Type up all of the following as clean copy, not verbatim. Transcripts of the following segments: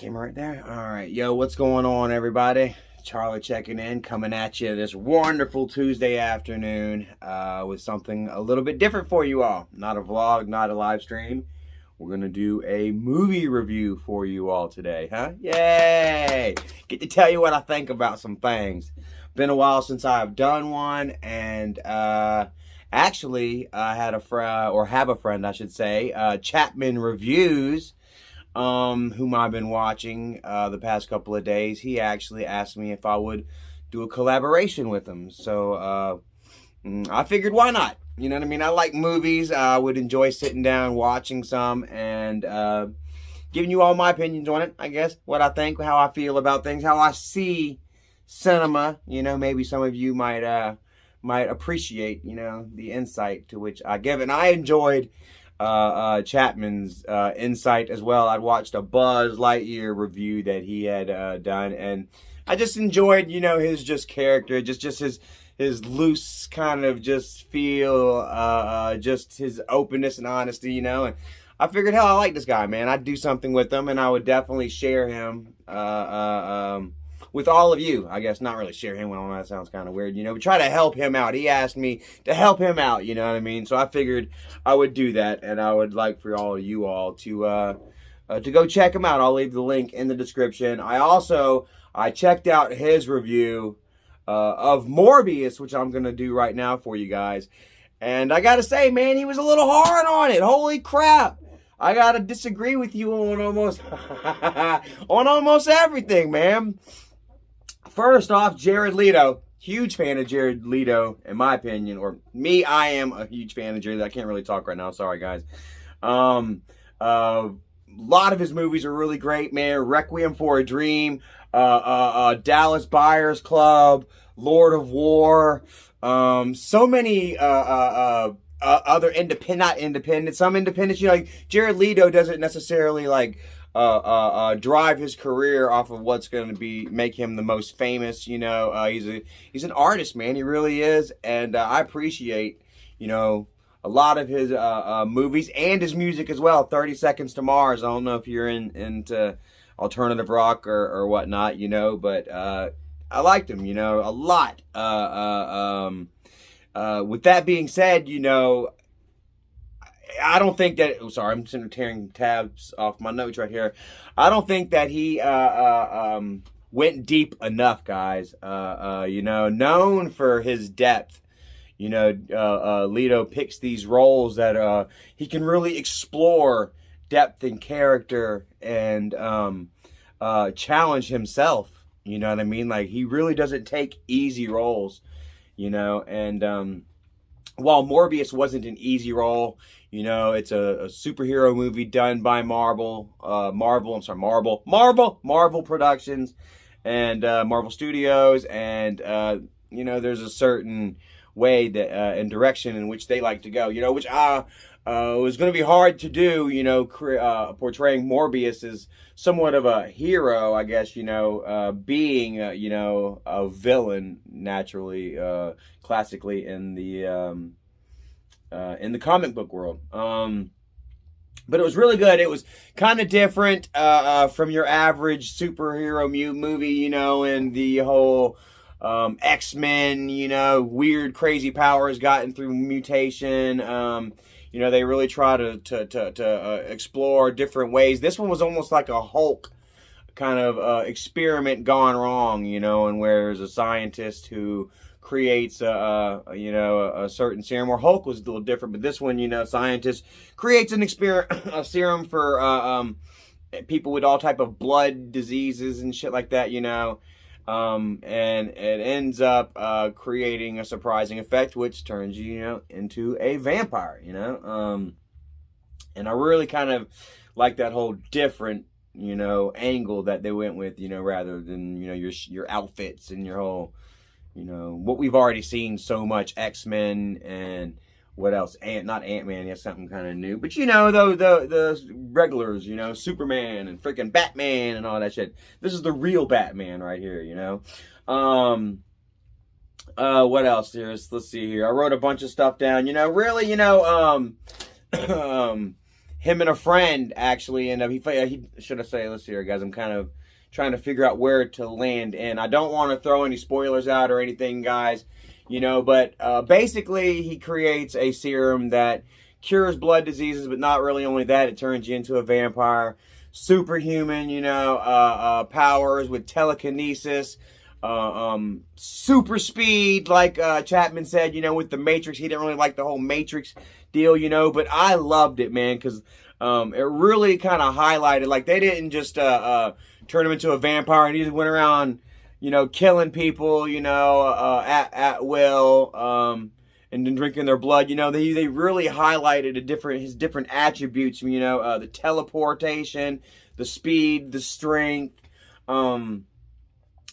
Camera right there. All right, yo, what's going on, everybody? Charlie checking in, coming at you this wonderful Tuesday afternoon with something a little bit different for you all. Not a vlog, not a live stream. We're gonna do a movie review for you all today, huh? Yay! Get to tell you what I think about some things. Been a while since I've done one, and actually, I had a friend, or have a friend, I should say, Chapman Reviews, whom I've been watching the past couple of days. He actually asked me if I would do a collaboration with him. So I figured, why not? You know what I mean? I like movies. I would enjoy sitting down, watching some, and giving you all my opinions on it, I guess. What I think, how I feel about things, how I see cinema. You know, maybe some of you might appreciate, you know, the insight to which I give. And I enjoyed Chapman's insight as well. I'd watched a Buzz Lightyear review that he had done, and I just enjoyed, you know, his just character, just his loose kind of just feel, just his openness and honesty, you know. And I figured, hell, I like this guy, man. I'd do something with him, and I would definitely share him with all of you. I guess not really share him. Well, that sounds kind of weird, you know, but try to help him out. He asked me to help him out, you know what I mean? So I figured I would do that, and I would like for all of you all to go check him out. I'll leave the link in the description. I checked out his review of Morbius, which I'm going to do right now for you guys. And I got to say, man, he was a little hard on it. Holy crap. I got to disagree with you on almost, on almost everything, man. First off, Jared Leto. Huge fan of Jared Leto, in my opinion. Or me, I am a huge fan of Jared Leto. I can't really talk right now. Sorry, guys. A lot of his movies are really great, man. Requiem for a Dream, Dallas Buyers Club, Lord of War, so many other independent, some independents, you know, like Jared Leto doesn't necessarily like drive his career off of what's going to make him the most famous, you know. He's an artist, man. He really is, and I appreciate, you know, a lot of his movies and his music as well. 30 Seconds to Mars. I don't know if you're into alternative rock or whatnot, you know, but I liked him, you know, a lot. With that being said, you know, I don't think that, oh, sorry, I'm sitting tearing tabs off my notes right here. I don't think that he went deep enough, guys. You know, known for his depth. You know, Leto picks these roles that he can really explore depth and character and challenge himself. You know what I mean? Like, he really doesn't take easy roles, you know. And while Morbius wasn't an easy role, you know, it's a superhero movie done by Marvel Productions and Marvel Studios, and you know, there's a certain way that and direction in which they like to go, you know, which was going to be hard to do, you know, portraying Morbius as somewhat of a hero, I guess, you know, being, you know, a villain naturally, classically in the comic book world. But it was really good. It was kind of different from your average superhero movie, you know, and the whole X-Men, you know, weird, crazy powers gotten through mutation. You know, they really try to explore different ways. This one was almost like a Hulk kind of experiment gone wrong, you know, and where there's a scientist who creates you know, a certain serum. Where Hulk was a little different, but this one, you know, scientist creates a serum for people with all type of blood diseases and shit like that, you know. And it ends up creating a surprising effect, which turns you know, into a vampire, you know. And I really kind of like that whole different, you know, angle that they went with, you know, rather than, you know, your outfits and your whole, you know, what we've already seen so much, X-Men and what else? Not Ant-Man, that's something kind of new. But, you know, the regulars, you know, Superman and freaking Batman and all that shit. This is the real Batman right here, you know. What else here? Let's see here. I wrote a bunch of stuff down. You know, really, you know, him and a friend actually end up. He should I say? Let's see here, guys. I'm kind of trying to figure out where to land, and I don't want to throw any spoilers out or anything, guys. You know, but basically he creates a serum that cures blood diseases, but not really only that. It turns you into a vampire. Superhuman, you know, powers with telekinesis, super speed, like Chapman said, you know, with the Matrix. He didn't really like the whole Matrix deal, you know, but I loved it, man, because it really kind of highlighted, like, they didn't just turn him into a vampire and he just went around, you know, killing people, you know, at will, and then drinking their blood. You know, they really highlighted his different attributes, you know, the teleportation, the speed, the strength, and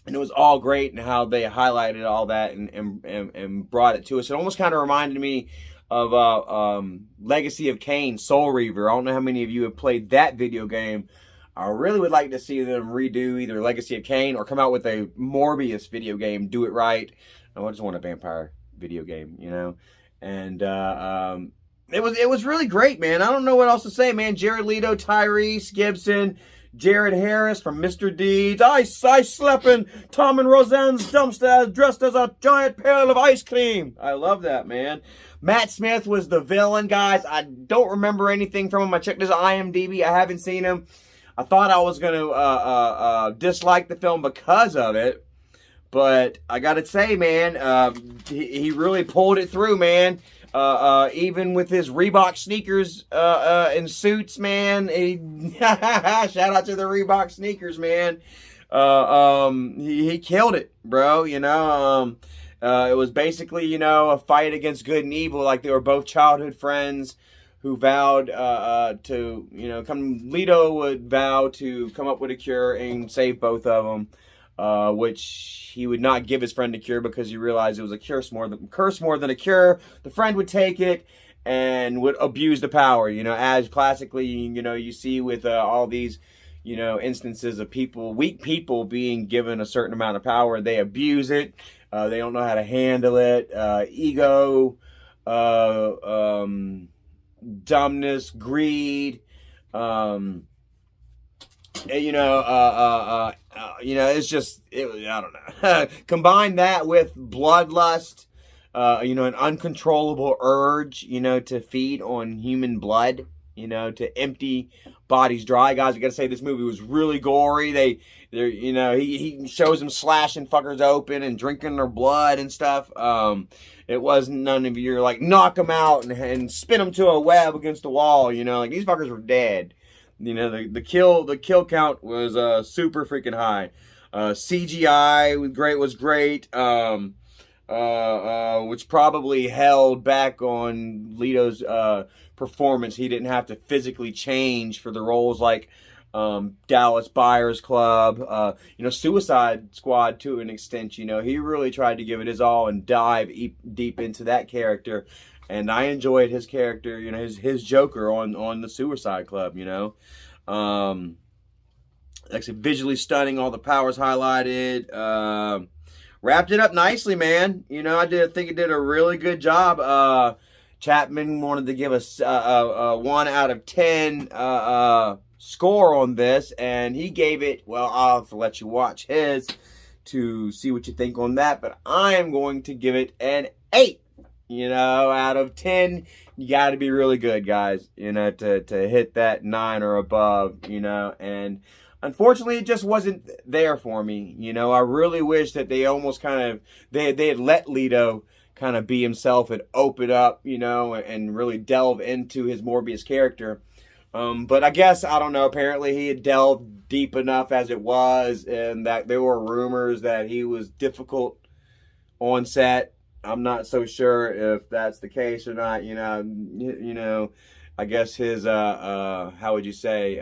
it was all great, and how they highlighted all that and brought it to us. It almost kind of reminded me of Legacy of Kain, Soul Reaver. I don't know how many of you have played that video game. I really would like to see them redo either Legacy of Kain or come out with a Morbius video game. Do it right. I just want a vampire video game, you know. And it was really great, man. I don't know what else to say, man. Jared Leto, Tyrese Gibson, Jared Harris from Mr. Deeds. I slept in Tom and Roseanne's dumpster dressed as a giant pail of ice cream. I love that, man. Matt Smith was the villain, guys. I don't remember anything from him. I checked his IMDb. I haven't seen him. I thought I was going to dislike the film because of it. But I got to say, man, he really pulled it through, man. Even with his Reebok sneakers and suits, man. Shout out to the Reebok sneakers, man. He killed it, bro. You know, it was basically, you know, a fight against good and evil. Like, they were both childhood friends who vowed to, you know, Leto would vow to come up with a cure and save both of them, which he would not give his friend a cure because he realized it was a curse more than a cure. The friend would take it and would abuse the power, you know, as classically, you know, you see with all these, you know, instances of weak people being given a certain amount of power. They abuse it. They don't know how to handle it. Ego, dumbness, greed, you know, it's just, I don't know. Combine that with bloodlust, you know, an uncontrollable urge, you know, to feed on human blood, you know, to empty bodies dry. Guys, I gotta say, this movie was really gory. They're, you know, he shows them slashing fuckers open and drinking their blood and stuff. It wasn't none of your, like, knock them out and spin them to a web against the wall, you know, like, these fuckers were dead. You know, the kill count was super freaking high. CGI was great. Which probably held back on Leto's performance. He didn't have to physically change for the roles like Dallas Buyers Club, you know, Suicide Squad to an extent. You know, he really tried to give it his all and dive deep into that character. And I enjoyed his character, you know, his Joker on the Suicide Club, you know. Actually, visually stunning, all the powers highlighted. Wrapped it up nicely, man. You know, I think it did a really good job. Chapman wanted to give us a 1 out of 10 score on this, and he gave it, well, I'll have to let you watch his to see what you think on that, but I am going to give it an 8. You know, out of 10, you got to be really good, guys, you know, to hit that 9 or above, you know, and unfortunately, it just wasn't there for me. You know, I really wish that they almost kind of, they had let Leto kind of be himself and open up, you know, and really delve into his Morbius character. But I guess, I don't know, apparently he had delved deep enough as it was, and that there were rumors that he was difficult on set. I'm not so sure if that's the case or not. You know, I guess his, how would you say,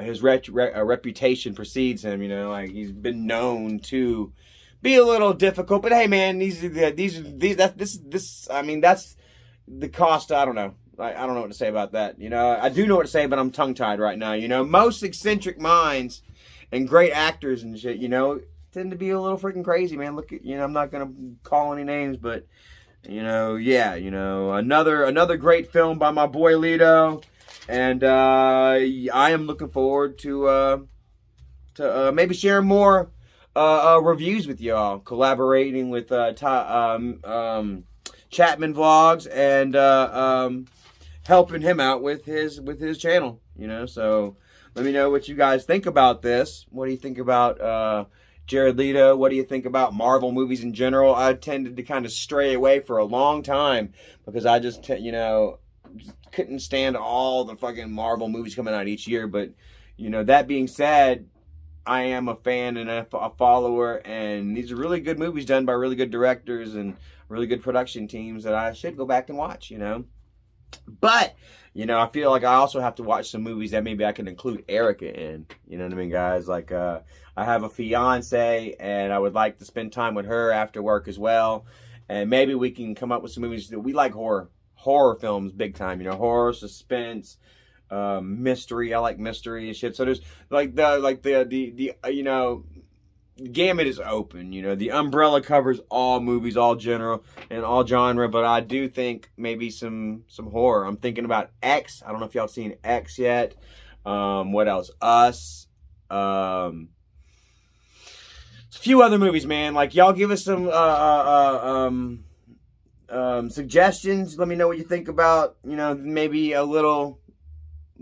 his reputation precedes him. You know, like, he's been known to be a little difficult. But hey, man, this. I mean, that's the cost. I don't know. I don't know what to say about that. You know, I do know what to say, but I'm tongue tied right now. You know, most eccentric minds and great actors and shit, you know, tend to be a little freaking crazy, man. Look at, you know, I'm not gonna call any names, but yeah, another great film by my boy Lito, and I am looking forward to maybe sharing more reviews with y'all, collaborating with Chapman Vlogs, and helping him out with his channel. So let me know what you guys think about this. What do you think about Jared Leto? What do you think about Marvel movies in general? I tended to kind of stray away for a long time because I just couldn't stand all the fucking Marvel movies coming out each year. But that being said, I am a fan and a follower, and these are really good movies done by really good directors and really good production teams that I should go back and watch. But I feel like I also have to watch some movies that maybe I can include Erica in. You know what I mean, guys? Like, I have a fiance, and I would like to spend time with her after work as well. And maybe we can come up with some movies that we like. Horror films, big time. Horror, suspense, mystery. I like mystery and shit. So there's the gamut is open. The umbrella covers all movies, all general and all genre, but I do think maybe some horror. I'm thinking about X. I don't know if y'all seen X yet. What else? Us. A few other movies, man. Like, y'all give us some suggestions. Let me know what you think about, maybe a little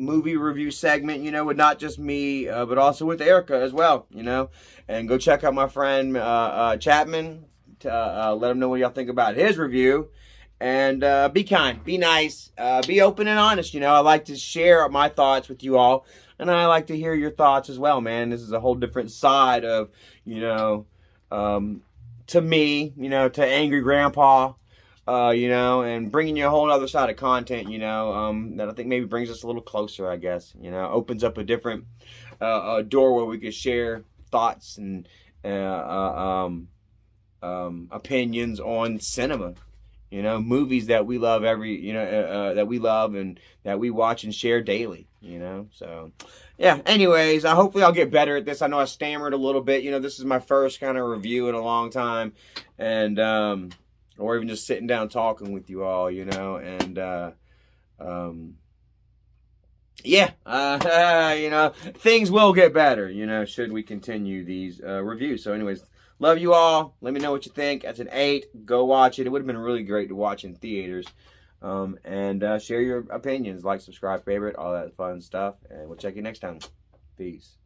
movie review segment, with not just me, but also with Erica as well, and go check out my friend Chapman to let him know what y'all think about his review. And be kind, be nice, be open and honest. I like to share my thoughts with you all, and I like to hear your thoughts as well, man. This is a whole different side of, to me, to Angry Grandpa. And bringing you a whole other side of content, that I think maybe brings us a little closer, I guess, opens up a different door where we could share thoughts and opinions on cinema, movies that we love that we love and that we watch and share daily, so yeah. Anyways, hopefully I'll get better at this. I know I stammered a little bit, this is my first kind of review in a long time, and or even just sitting down talking with you all, and yeah, things will get better, should we continue these reviews. So anyways, love you all. Let me know what you think. That's an 8. Go watch it. It would have been really great to watch in theaters. And share your opinions. Like, subscribe, favorite, all that fun stuff. And we'll check you next time. Peace.